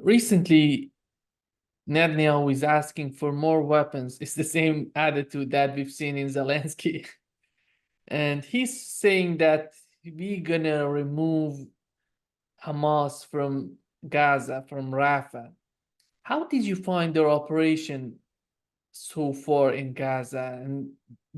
Recently, Netanyahu is asking for more weapons. It's the same attitude that we've seen in Zelensky. And he's saying that we're gonna remove Hamas from Gaza, from Rafah. How did you find their operation so far in Gaza? And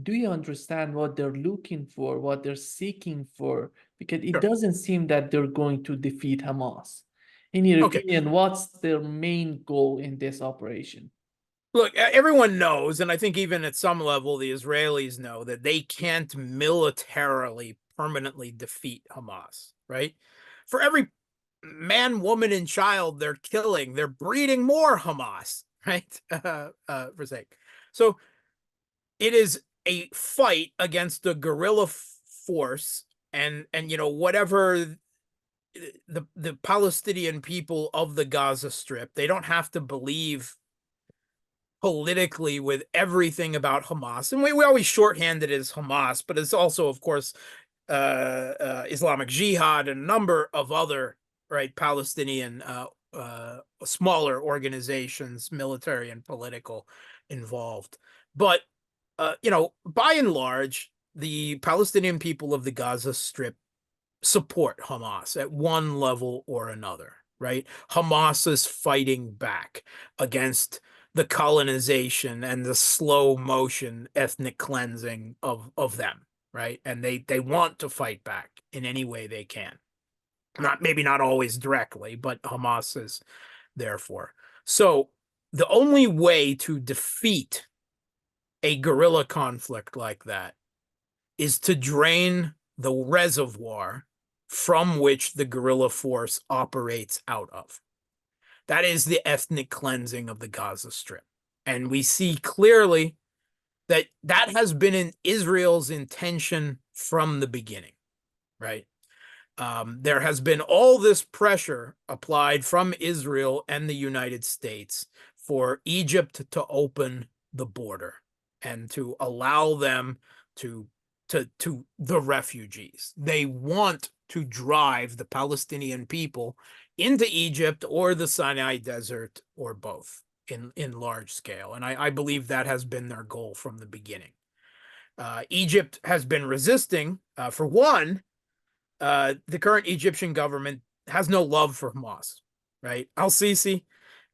do you understand what they're looking for, what they're seeking for? Because it Sure. doesn't seem that they're going to defeat Hamas. In your Okay. opinion, what's their main goal in this operation? Look, everyone knows, and I think even at some level, the Israelis know that they can't militarily permanently defeat Hamas, right? For every man, woman, and child they're killing, they're breeding more Hamas, right? For sake. So it is a fight against a guerrilla force, and whatever the Palestinian people of the Gaza Strip, they don't have to believe politically with everything about Hamas. And we always shorthand it as Hamas, but it's also, of course, Islamic Jihad and a number of other Palestinian smaller organizations, military and political, involved. But by and large, the Palestinian people of the Gaza Strip support Hamas at one level or another, right? Hamas is fighting back against the colonization and the slow motion ethnic cleansing of them, right? And they want to fight back in any way they can. Maybe not always directly, but Hamas is therefore. So the only way to defeat a guerrilla conflict like that is to drain the reservoir from which the guerrilla force operates out of. That is the ethnic cleansing of the Gaza Strip. And we see clearly that that has been in Israel's intention from the beginning, right? There has been all this pressure applied from Israel and the United States for Egypt to open the border and to allow them to the refugees. They want to drive the Palestinian people into Egypt or the Sinai Desert or both in large scale. And I believe that has been their goal from the beginning. Egypt has been resisting. For one, the current Egyptian government has no love for Hamas, right? Al-Sisi,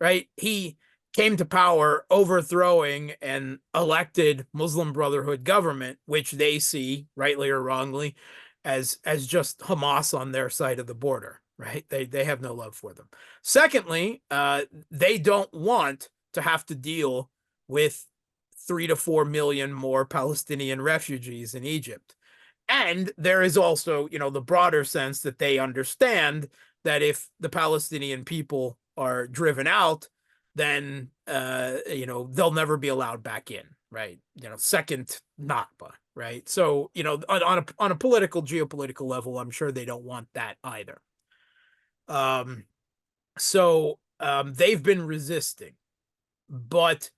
right? He came to power overthrowing an elected Muslim Brotherhood government, which they see, rightly or wrongly, as just Hamas on their side of the border, right? They have no love for them. Secondly, they don't want to have to deal with 3 to 4 million more Palestinian refugees in Egypt. And there is also, the broader sense that they understand that if the Palestinian people are driven out, then they'll never be allowed back in, right? Second Nakba, right? So on a political, geopolitical level, I'm sure they don't want that either. So they've been resisting, but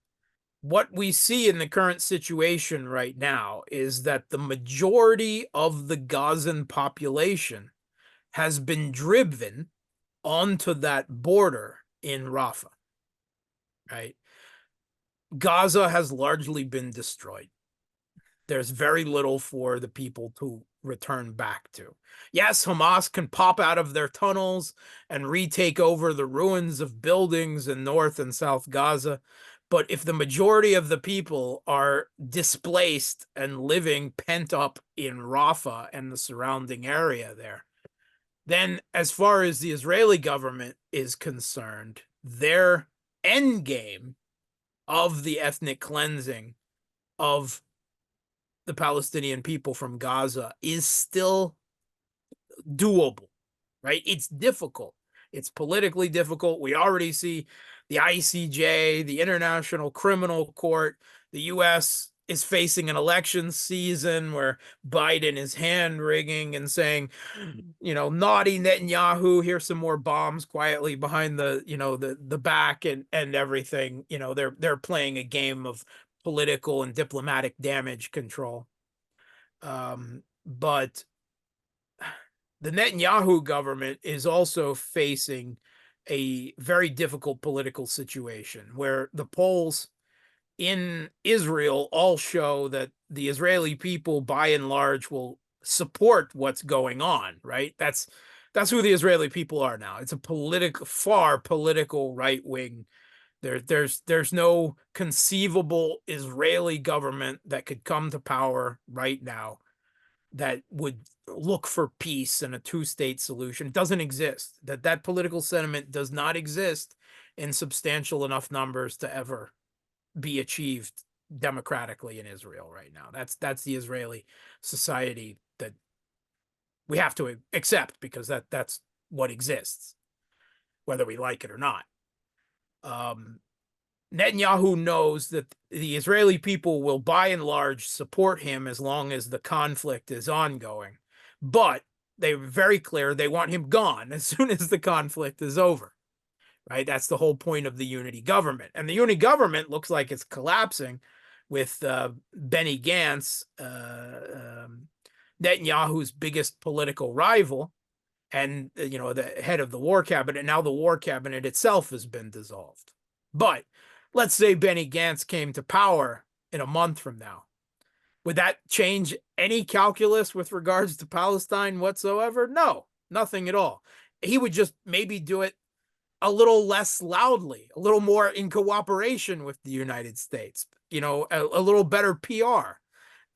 what we see in the current situation right now is that the majority of the Gazan population has been driven onto that border in Rafah, right? Gaza has largely been destroyed. There's very little for the people to return back to. Yes, Hamas can pop out of their tunnels and retake over the ruins of buildings in North and South Gaza. But if the majority of the people are displaced and living pent up in Rafah and the surrounding area there, then as far as the Israeli government is concerned, their end game of the ethnic cleansing of the Palestinian people from Gaza is still doable, right? It's difficult. It's politically difficult. We already see the ICJ, the International Criminal Court, the U.S. is facing an election season where Biden is hand-wringing and saying, naughty Netanyahu, here's some more bombs quietly behind the back and everything. They're playing a game of political and diplomatic damage control. But the Netanyahu government is also facing a very difficult political situation where the polls in Israel all show that the Israeli people, by and large, will support what's going on, right? That's who the Israeli people are now. It's a far political right wing. There's no conceivable Israeli government that could come to power right now that would look for peace and a two-state solution. It doesn't exist. That political sentiment does not exist in substantial enough numbers to ever be achieved democratically in Israel right now. That's the Israeli society that we have to accept, because that's what exists, whether we like it or not. Netanyahu knows that the Israeli people will, by and large, support him as long as the conflict is ongoing. But they were very clear they want him gone as soon as the conflict is over. Right? That's the whole point of the unity government. And the unity government looks like it's collapsing with Benny Gantz, Netanyahu's biggest political rival, and the head of the war cabinet. Now the war cabinet itself has been dissolved. But let's say Benny Gantz came to power in a month from now. Would that change any calculus with regards to Palestine whatsoever? No, nothing at all. He would just maybe do it a little less loudly, a little more in cooperation with the United States, a little better PR.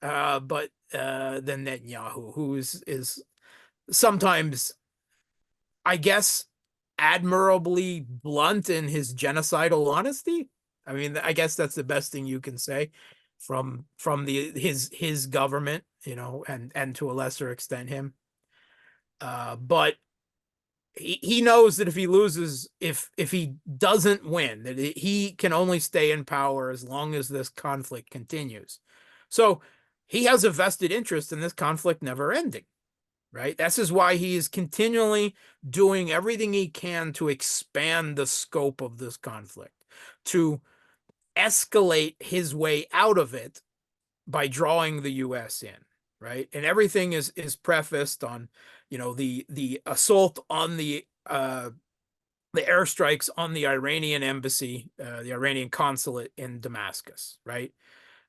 But than Netanyahu, who is sometimes, I guess, admirably blunt in his genocidal honesty. I mean, I guess that's the best thing you can say from his government, and to a lesser extent him. But he knows that if he loses, if he doesn't win, that he can only stay in power as long as this conflict continues. So he has a vested interest in this conflict never ending, right? This is why he is continually doing everything he can to expand the scope of this conflict, to escalate his way out of it by drawing the U.S. in, right? And everything is prefaced on, the assault on the airstrikes on the Iranian embassy, the Iranian consulate in Damascus, right?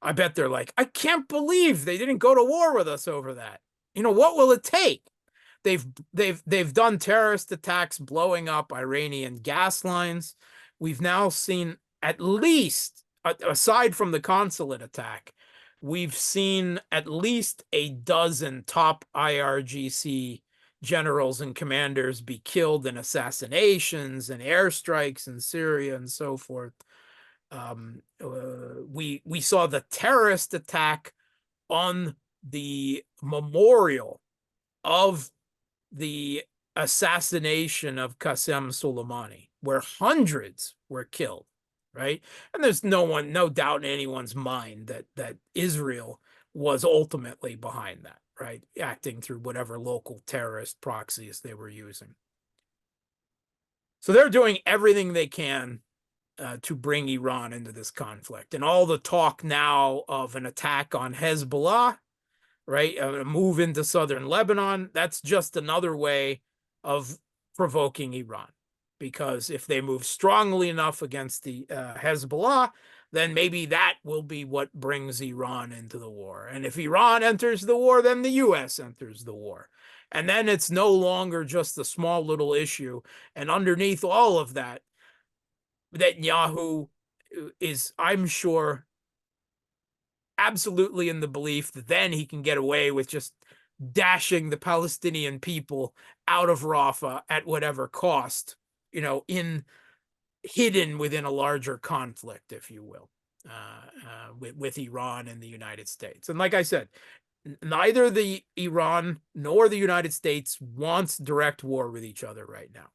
I bet they're like, I can't believe they didn't go to war with us over that. What will it take? They've done terrorist attacks blowing up Iranian gas lines. We've now seen, at least, aside from the consulate attack, we've seen at least a dozen top IRGC generals and commanders be killed in assassinations and airstrikes in Syria and so forth. We saw the terrorist attack on the memorial of the assassination of Qasem Soleimani, where hundreds were killed, right? And there's no doubt in anyone's mind that Israel was ultimately behind that, right? Acting through whatever local terrorist proxies they were using. So they're doing everything they can to bring Iran into this conflict. And all the talk now of an attack on Hezbollah, right, a move into southern Lebanon, that's just another way of provoking Iran. Because if they move strongly enough against the Hezbollah, then maybe that will be what brings Iran into the war. And if Iran enters the war, then the U.S. enters the war. And then it's no longer just a small little issue. And underneath all of that, Netanyahu is, I'm sure, absolutely in the belief that then he can get away with just dashing the Palestinian people out of Rafah at whatever cost, hidden within a larger conflict, if you will, with Iran and the United States. And like I said, neither the Iran nor the United States wants direct war with each other right now.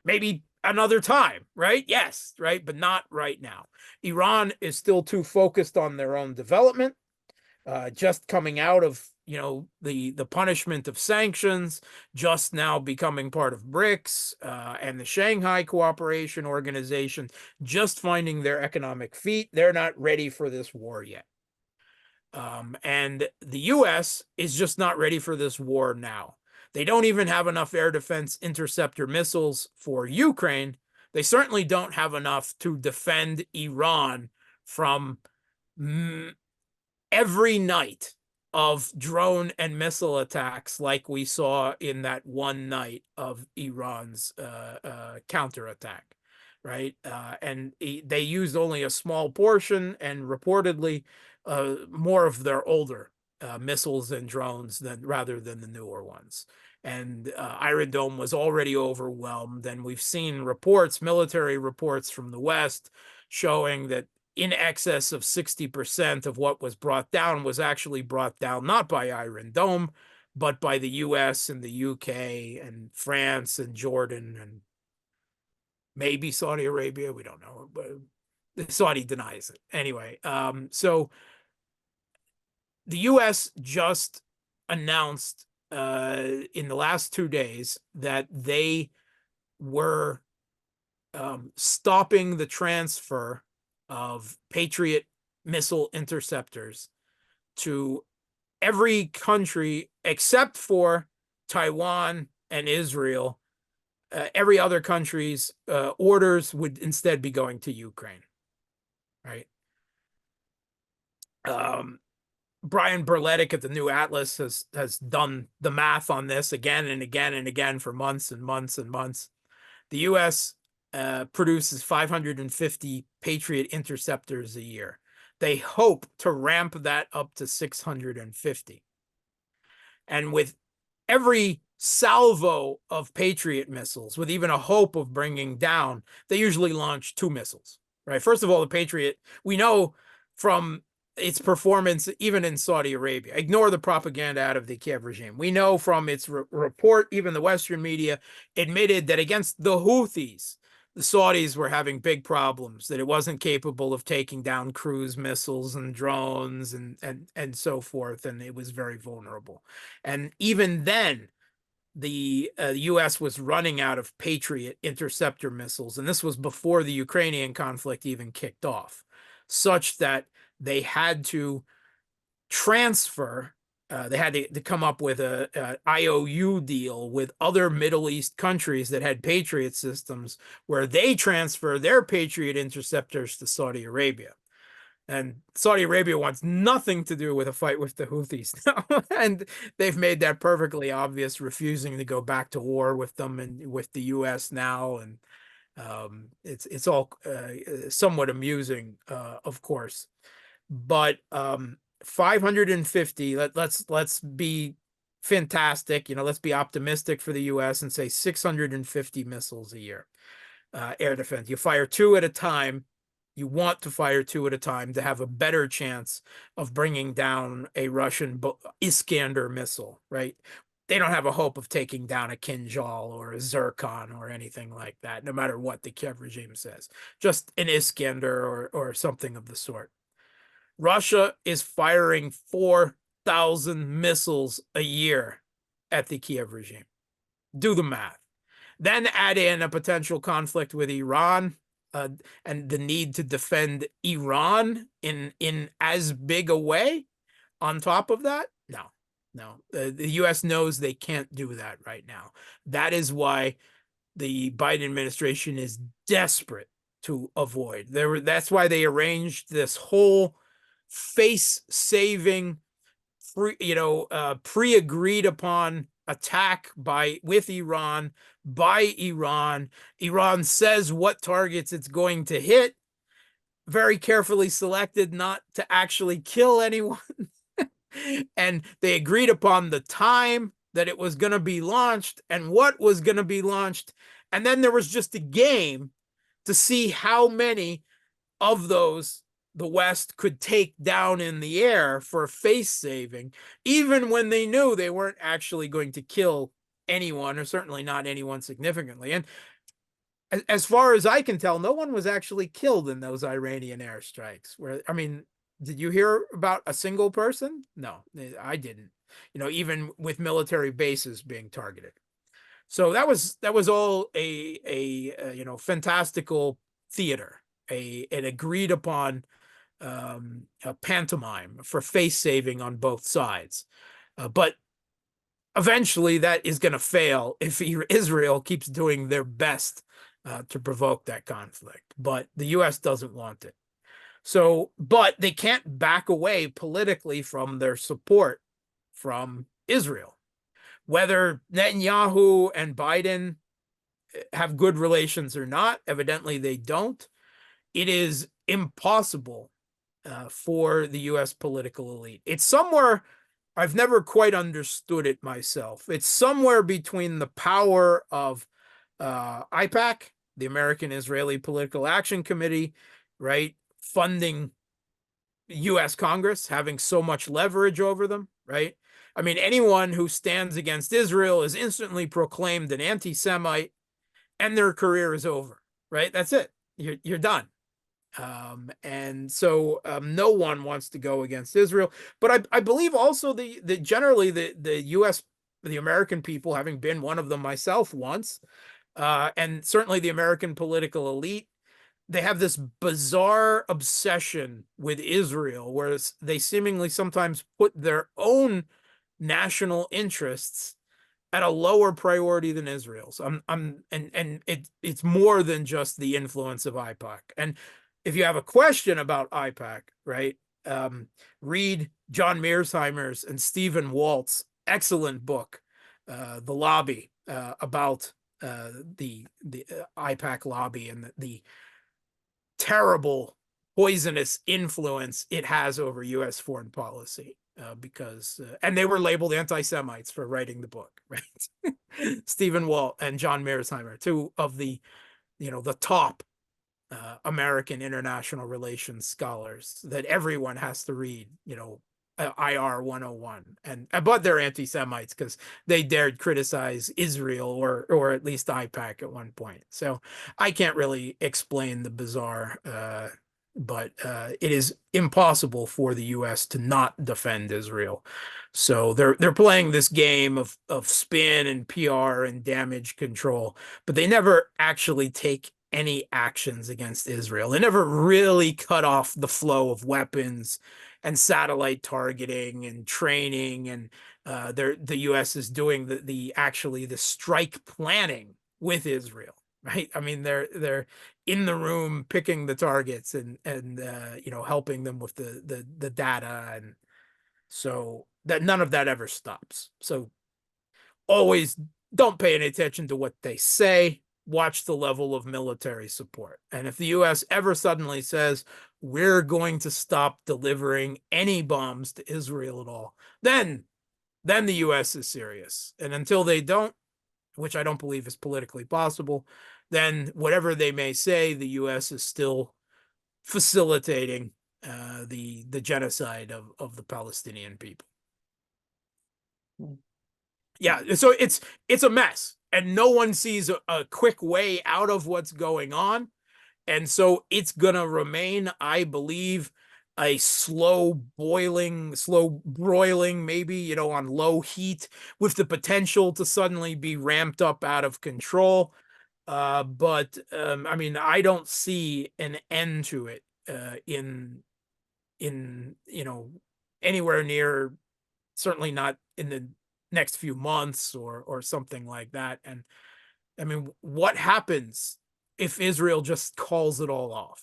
Maybe another time, right? Yes, right, but not right now. Iran is still too focused on their own development, just coming out of the punishment of sanctions, just now becoming part of BRICS and the Shanghai Cooperation Organization, just finding their economic feet. They're not ready for this war yet. And the U.S. is just not ready for this war now. They don't even have enough air defense interceptor missiles for Ukraine. They certainly don't have enough to defend Iran from every night of drone and missile attacks like we saw in that one night of Iran's counterattack, right? And they used only a small portion, and reportedly more of their older missiles and drones rather than the newer ones. And Iron Dome was already overwhelmed, and we've seen reports, military reports from the West, showing that in excess of 60% of what was brought down was actually brought down not by Iron Dome, but by the US and the UK and France and Jordan and maybe Saudi Arabia. We don't know, but Saudi denies it. Anyway, so the US just announced in the last 2 days that they were stopping the transfer of Patriot missile interceptors to every country except for Taiwan and Israel. Every other country's orders would instead be going to Ukraine, right? Brian Berletic at the New Atlas has done the math on this again and again and again for months and months and months. The U.S. Produces 550 Patriot interceptors a year. They hope to ramp that up to 650. And with every salvo of Patriot missiles, with even a hope of bringing down, they usually launch 2 missiles, right? First of all, the Patriot, we know from its performance, even in Saudi Arabia, ignore the propaganda out of the Kiev regime. We know from its report, even the Western media admitted that against the Houthis, the Saudis were having big problems, that it wasn't capable of taking down cruise missiles and drones and so forth, and it was very vulnerable. And even then, the U.S. was running out of Patriot interceptor missiles, and this was before the Ukrainian conflict even kicked off, such that they had to transfer. They had to come up with a IOU deal with other Middle East countries that had Patriot systems, where they transfer their Patriot interceptors to Saudi Arabia. And Saudi Arabia wants nothing to do with a fight with the Houthis now. And they've made that perfectly obvious, refusing to go back to war with them and with the U.S. now. And it's all somewhat amusing, of course. But 550, let's be fantastic. Let's be optimistic for the U.S. and say 650 missiles a year. Air defense. You fire 2 at a time. You want to fire 2 at a time to have a better chance of bringing down a Russian Iskander missile, right? They don't have a hope of taking down a Kinjal or a Zircon or anything like that, no matter what the Kiev regime says. Just an Iskander or something of the sort. Russia is firing 4,000 missiles a year at the Kiev regime. Do the math. Then add in a potential conflict with Iran, and the need to defend Iran in as big a way on top of that. No. The U.S. knows they can't do that right now. That is why the Biden administration is desperate to avoid. That's why they arranged this whole face-saving, pre-agreed upon attack with Iran by Iran. Iran says what targets it's going to hit, very carefully selected not to actually kill anyone. And they agreed upon the time that it was going to be launched and what was going to be launched. And then there was just a game to see how many of those the West could take down in the air for face saving, even when they knew they weren't actually going to kill anyone, or certainly not anyone significantly. And as far as I can tell, no one was actually killed in those Iranian airstrikes. Did you hear about a single person? No, I didn't. Even with military bases being targeted. So that was all a fantastical theater, an agreed upon a pantomime for face saving on both sides. But eventually that is going to fail if Israel keeps doing their best to provoke that conflict. But the U.S. doesn't want it. So, but they can't back away politically from their support from Israel. Whether Netanyahu and Biden have good relations or not, evidently they don't. It is impossible for the U.S. political elite. It's somewhere, I've never quite understood it myself. It's somewhere between the power of IPAC, the American Israeli Political Action Committee, right, funding U.S. Congress, having so much leverage over them, right? I mean, anyone who stands against Israel is instantly proclaimed an anti-Semite, and their career is over, right? That's it. You're done. And so no one wants to go against Israel. But I believe also the generally the U.S. the American people, having been one of them myself once, and certainly the American political elite, they have this bizarre obsession with Israel, where they seemingly sometimes put their own national interests at a lower priority than Israel's. It's more than just the influence of IPAC. And if you have a question about IPAC, right, read John Mearsheimer's and Stephen Walt's excellent book, The Lobby, about the IPAC lobby and the terrible, poisonous influence it has over U.S. foreign policy. Because and they were labeled anti-Semites for writing the book, right? Stephen Walt and John Mearsheimer, two of the top American international relations scholars that everyone has to read, IR 101, but they're anti-Semites because they dared criticize Israel or at least IPAC at one point. So I can't really explain the bizarre but it is impossible for the U.S. to not defend Israel. So they're playing this game of spin and PR and damage control, but they never actually take any actions against Israel. They never really cut off the flow of weapons and satellite targeting and training, and the U.S. is doing the strike planning with Israel. Right. I mean, they're in the room picking the targets and helping them with the data, and so that none of that ever stops. So always don't pay any attention to what they say. Watch the level of military support. And if the U.S. ever suddenly says we're going to stop delivering any bombs to Israel at all, then the U.S. is serious. And until they don't, which I don't believe is politically possible, then whatever they may say, the U.S. is still facilitating the genocide of the Palestinian people. Yeah, so it's a mess, and no one sees a quick way out of what's going on, and so it's gonna remain, I believe, a slow broiling, maybe, on low heat, with the potential to suddenly be ramped up out of control. But I mean, I don't see an end to it in anywhere near, certainly not in the next few months or something like that. And I mean, what happens if Israel just calls it all off?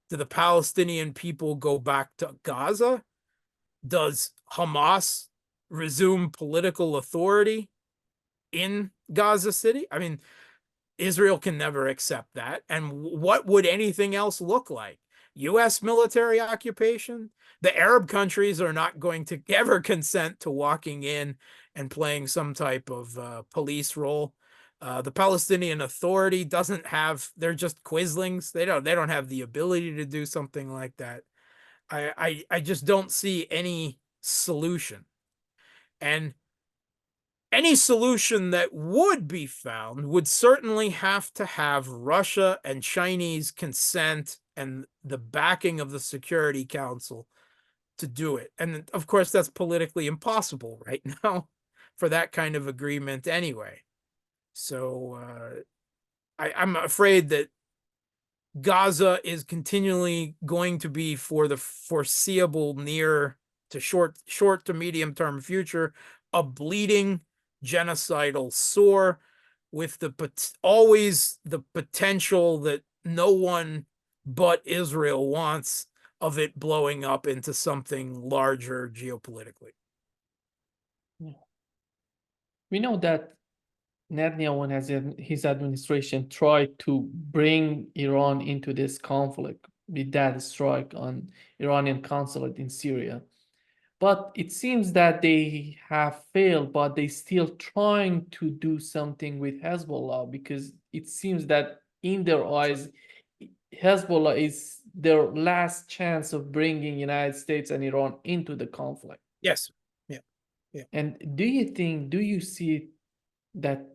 Do the Palestinian people go back to Gaza? Does Hamas resume political authority in Gaza City? I mean, Israel can never accept that. And what would anything else look like? U.S. military occupation? The Arab countries are not going to ever consent to walking in and playing some type of police role. The Palestinian Authority doesn't have, they're just quislings. They don't have the ability to do something like that. I just don't see any solution. And any solution that would be found would certainly have to have Russia and Chinese consent and the backing of the Security Council to do it. And of course, that's politically impossible right now for that kind of agreement anyway. So I'm afraid that Gaza is continually going to be, for the foreseeable near to short to medium term future, a bleeding genocidal sore with always the potential that no one but Israel wants of it blowing up into something larger geopolitically. We know that Netanyahu and his administration tried to bring Iran into this conflict with that strike on Iranian consulate in Syria. But it seems that they have failed, but they still trying to do something with Hezbollah, because it seems that in their eyes, Hezbollah is their last chance of bringing United States and Iran into the conflict. Yes. Yeah. And do you see that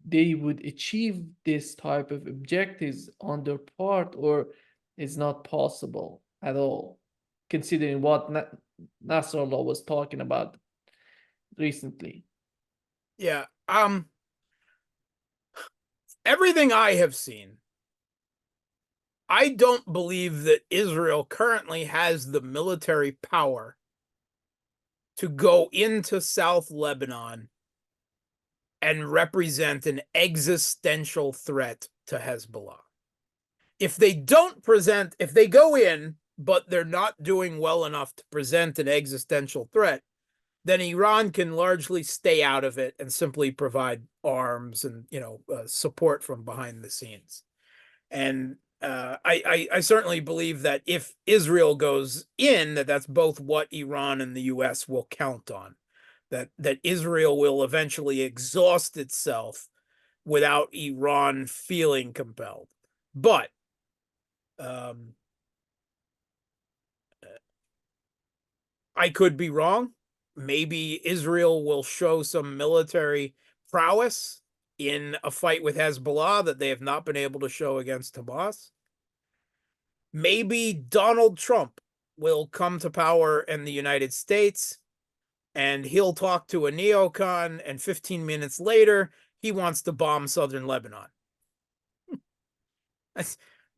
they would achieve this type of objectives on their part, or is not possible at all, considering what Nasrallah was talking about recently? Yeah. Everything I have seen, I don't believe that Israel currently has the military power to go into South Lebanon and represent an existential threat to Hezbollah. If they go in, but they're not doing well enough to present an existential threat, then Iran can largely stay out of it and simply provide arms and support from behind the scenes. And I certainly believe that if Israel goes in, that's both what Iran and the U.S. will count on. That Israel will eventually exhaust itself without Iran feeling compelled. But I could be wrong. Maybe Israel will show some military prowess in a fight with Hezbollah that they have not been able to show against Hamas. Maybe Donald Trump will come to power in the United States and he'll talk to a neocon, and 15 minutes later, he wants to bomb southern Lebanon.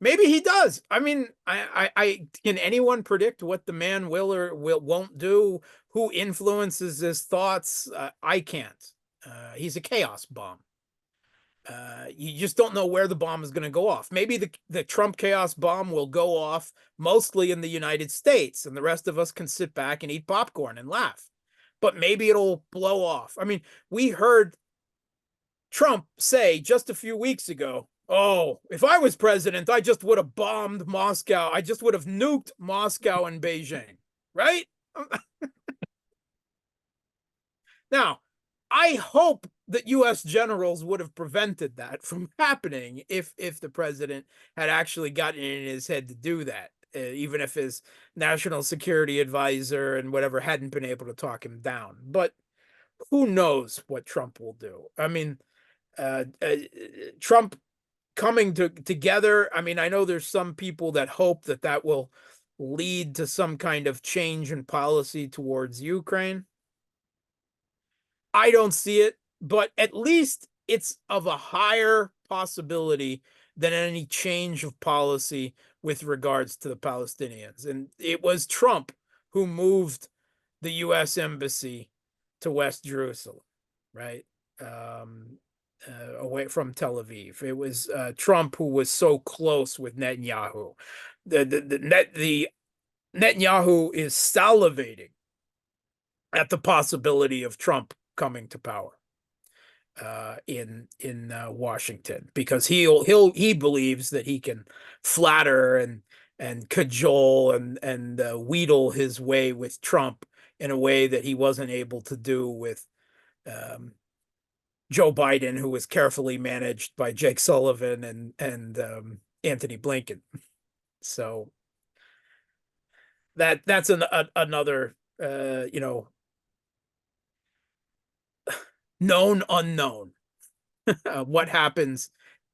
Maybe he does. I mean, I can anyone predict what the man will or won't do? Who influences his thoughts? I can't. He's a chaos bomb. You just don't know where the bomb is going to go off. Maybe the Trump chaos bomb will go off mostly in the United States, and the rest of us can sit back and eat popcorn and laugh. But maybe it'll blow off. I mean, we heard Trump say just a few weeks ago, oh, if I was president, I just would have bombed Moscow. I just would have nuked Moscow and Beijing, right? Now, I hope that U.S. generals would have prevented that from happening if the president had actually gotten it in his head to do that, even if his national security advisor and whatever hadn't been able to talk him down. But who knows what Trump will do? I mean, Trump coming together. I mean, I know there's some people that hope that will lead to some kind of change in policy towards Ukraine. I don't see it, but at least it's of a higher possibility than any change of policy with regards to the Palestinians. And it was Trump who moved the U.S. embassy to West Jerusalem, right? Away from Tel Aviv. It was Trump who was so close with Netanyahu. The Netanyahu is salivating at the possibility of Trump coming to power in Washington, because he believes that he can flatter and cajole and wheedle his way with Trump in a way that he wasn't able to do with Joe Biden, who was carefully managed by Jake Sullivan and Anthony Blinken. So that's another known unknown. What happens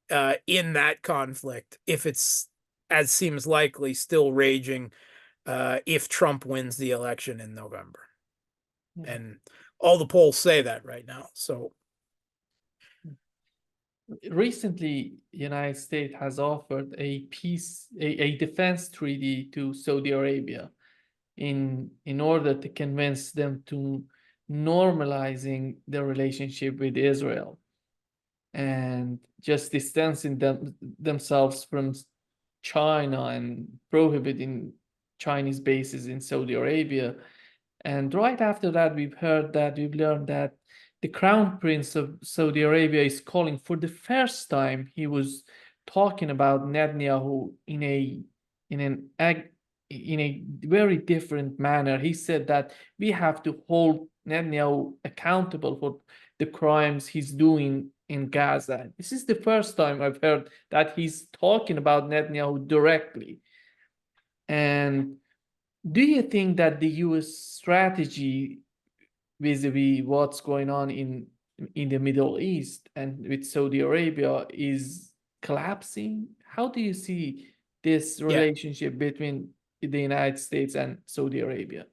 in that conflict, if it's, as seems likely, still raging if Trump wins the election in November. Yeah. And all the polls say that right now. So recently, United States has offered a defense treaty to Saudi Arabia in order to convince them to normalizing the relationship with Israel and just distancing themselves from China and prohibiting Chinese bases in Saudi Arabia. And right after that, we've learned that the Crown Prince of Saudi Arabia is calling for the first time. He was talking about Netanyahu in an in a very different manner. He said that we have to hold Netanyahu accountable for the crimes he's doing in Gaza. This is the first time I've heard that he's talking about Netanyahu directly. And do you think that the US strategy vis-a-vis what's going on in the Middle East and with Saudi Arabia is collapsing? How do you see this Yeah. relationship between the United States and Saudi Arabia?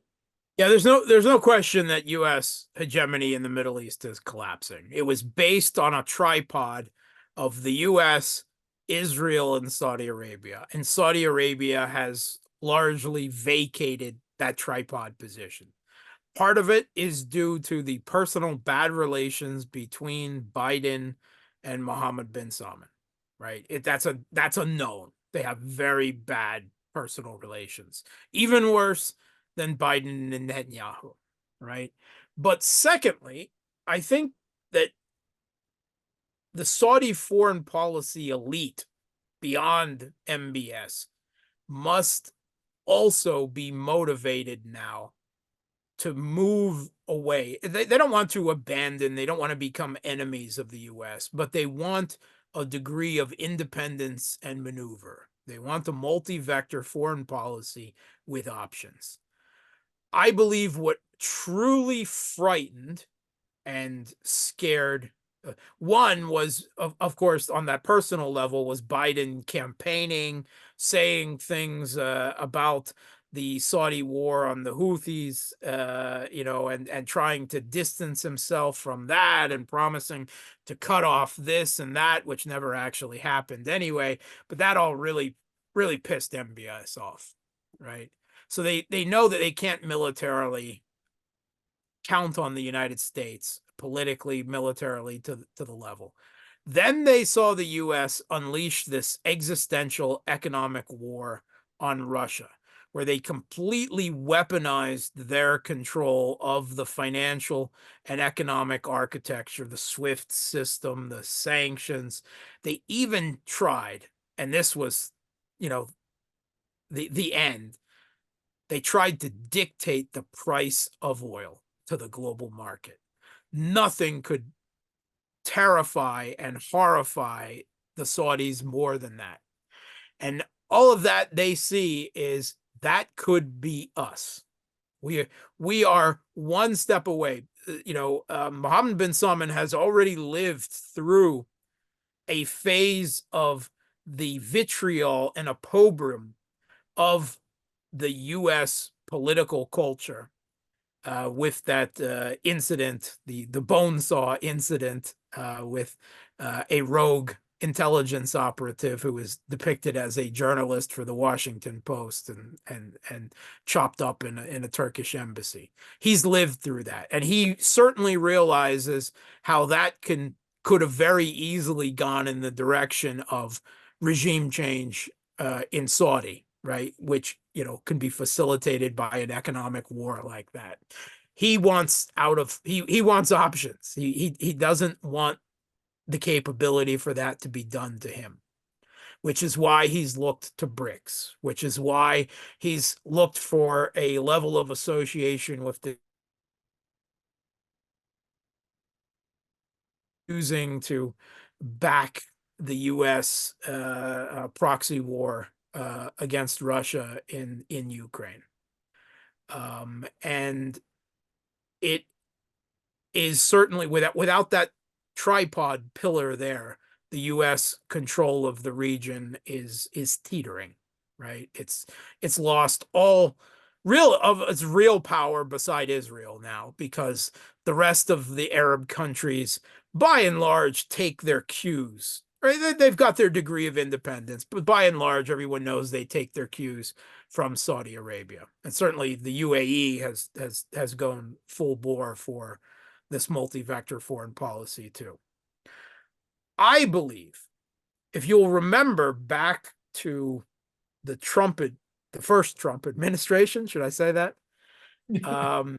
Yeah, there's no question that US hegemony in the Middle East is collapsing. It was based on a tripod of the US, Israel, and Saudi Arabia. And Saudi Arabia has largely vacated that tripod position. Part of it is due to the personal bad relations between Biden and Mohammed bin Salman, right? That's a known. They have very bad personal relations, even worse than Biden and Netanyahu, right? But secondly, I think that the Saudi foreign policy elite beyond MBS must also be motivated now to move away. They don't want to abandon, they don't want to become enemies of the US, but they want a degree of independence and maneuver. They want a multi-vector foreign policy with options. I believe what truly frightened and scared one was, of course, on that personal level, was Biden campaigning, saying things about the Saudi war on the Houthis, and trying to distance himself from that and promising to cut off this and that, which never actually happened anyway. But that all really, really pissed MBS off, right? So they know that they can't militarily count on the United States politically, militarily to the level. Then they saw the US unleash this existential economic war on Russia, where they completely weaponized their control of the financial and economic architecture, the SWIFT system, the sanctions. They even tried, and this was, the end. They tried to dictate the price of oil to the global market. Nothing could terrify and horrify the Saudis more than that. And all of that they see is that could be us. We are one step away. Mohammed bin Salman has already lived through a phase of the vitriol and opprobrium of the U.S. political culture with that incident, the bone saw incident with a rogue intelligence operative who was depicted as a journalist for the Washington Post and chopped up in a Turkish embassy. He's lived through that, and he certainly realizes how that could have very easily gone in the direction of regime change in Saudi, right? Which can be facilitated by an economic war like that. He wants he wants options. He doesn't want the capability for that to be done to him, which is why he's looked to BRICS, which is why he's looked for a level of association with the using to back the U.S. Proxy war against Russia in Ukraine. And it is certainly without that tripod pillar there, the U.S. control of the region is teetering, right? It's lost all of its real power beside Israel now, because the rest of the Arab countries, by and large, take their cues Right? They've got their degree of independence, but by and large, everyone knows they take their cues from Saudi Arabia, and certainly the UAE has gone full bore for this multi-vector foreign policy too. I believe, if you'll remember back to the first Trump administration, should I say that? Um,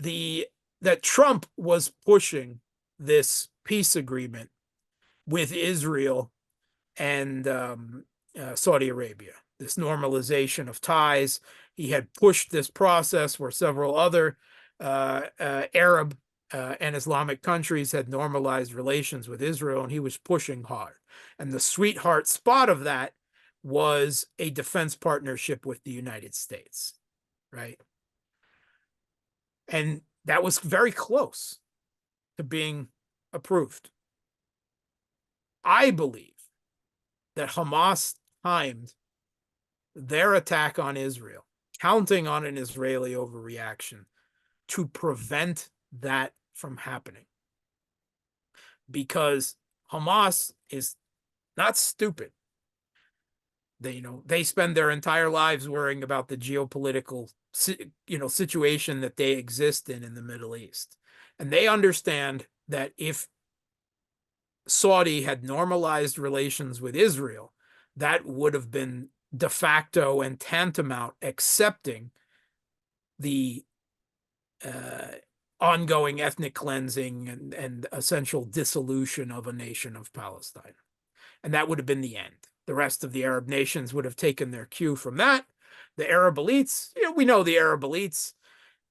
that Trump was pushing this peace agreement with Israel and Saudi Arabia, this normalization of ties. He had pushed this process where several other Arab and Islamic countries had normalized relations with Israel, and he was pushing hard. And the sweetheart spot of that was a defense partnership with the United States, right? And that was very close to being approved. I believe that Hamas timed their attack on Israel, counting on an Israeli overreaction to prevent that from happening. Because Hamas is not stupid. They spend their entire lives worrying about the geopolitical situation that they exist in the Middle East. And they understand that if Saudi had normalized relations with Israel, that would have been de facto and tantamount accepting the ongoing ethnic cleansing and essential dissolution of a nation of Palestine. And that would have been the end. The rest of the Arab nations would have taken their cue from that. The Arab elites, we know the Arab elites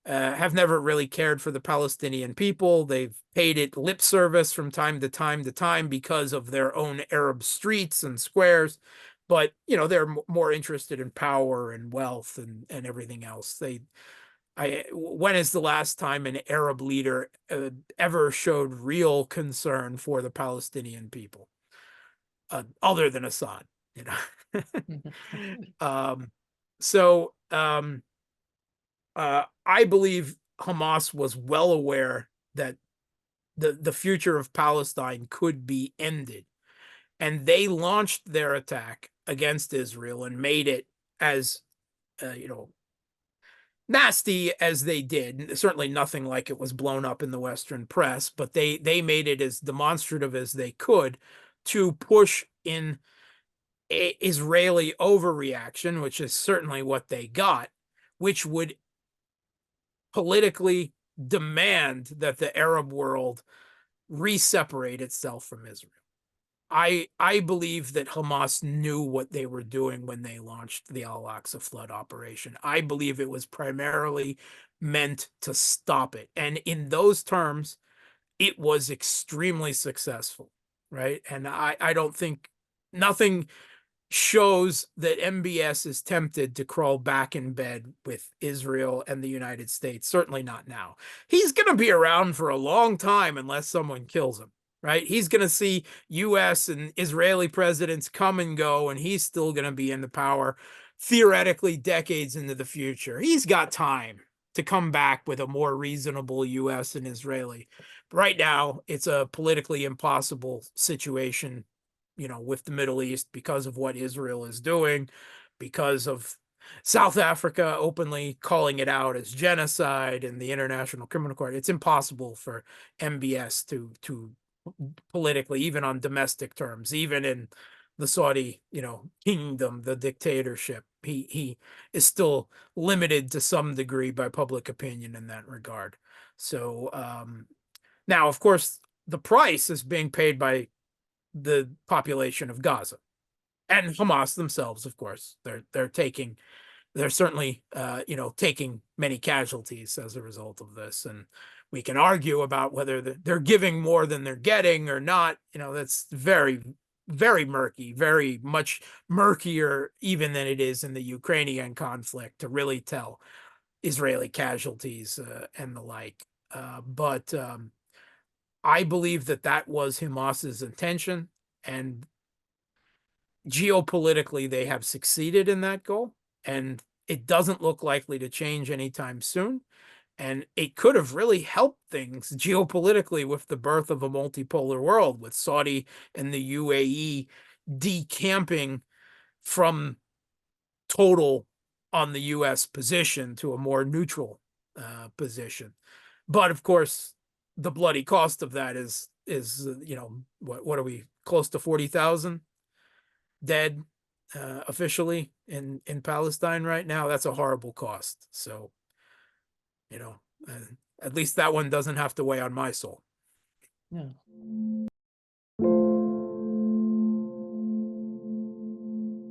have never really cared for the Palestinian people. They've paid it lip service from time to time because of their own Arab streets and squares. But, they're more interested in power and wealth and everything else. When is the last time an Arab leader ever showed real concern for the Palestinian people, other than Assad? I believe Hamas was well aware that the future of Palestine could be ended, and they launched their attack against Israel and made it as nasty as they did. Certainly nothing like it was blown up in the Western press, but they made it as demonstrative as they could to push in Israeli overreaction, which is certainly what they got, which would politically demand that the Arab world re-separate itself from Israel. I believe that Hamas knew what they were doing when they launched the Al-Aqsa flood operation. I believe it was primarily meant to stop it. And in those terms, it was extremely successful, right? And I don't think nothing shows that MBS is tempted to crawl back in bed with Israel and the United States. Certainly not now. He's going to be around for a long time unless someone kills him, right? He's going to see U.S. and Israeli presidents come and go, and he's still going to be in the power theoretically decades into the future. He's got time to come back with a more reasonable U.S. and Israeli. But right now, it's a politically impossible situation, with the Middle East because of what Israel is doing, because of South Africa openly calling it out as genocide and the International Criminal Court. It's impossible for MBS to politically, even on domestic terms, even in the Saudi, kingdom, the dictatorship, he is still limited to some degree by public opinion in that regard. So now, of course, the price is being paid by the population of Gaza and Hamas themselves. Of course, they're certainly taking many casualties as a result of this, and we can argue about whether they're giving more than they're getting or not. That's very, very murky, very much murkier even than it is in the Ukrainian conflict to really tell Israeli casualties and the like. But I believe that was Hamas's intention, and geopolitically they have succeeded in that goal, and it doesn't look likely to change anytime soon. And it could have really helped things geopolitically with the birth of a multipolar world, with Saudi and the UAE decamping from total on the U.S. position to a more neutral position. But of course, the bloody cost of that is what are we, close to 40,000 dead officially in Palestine right now? That's a horrible cost. So, you know, at least that one doesn't have to weigh on my soul. Yeah.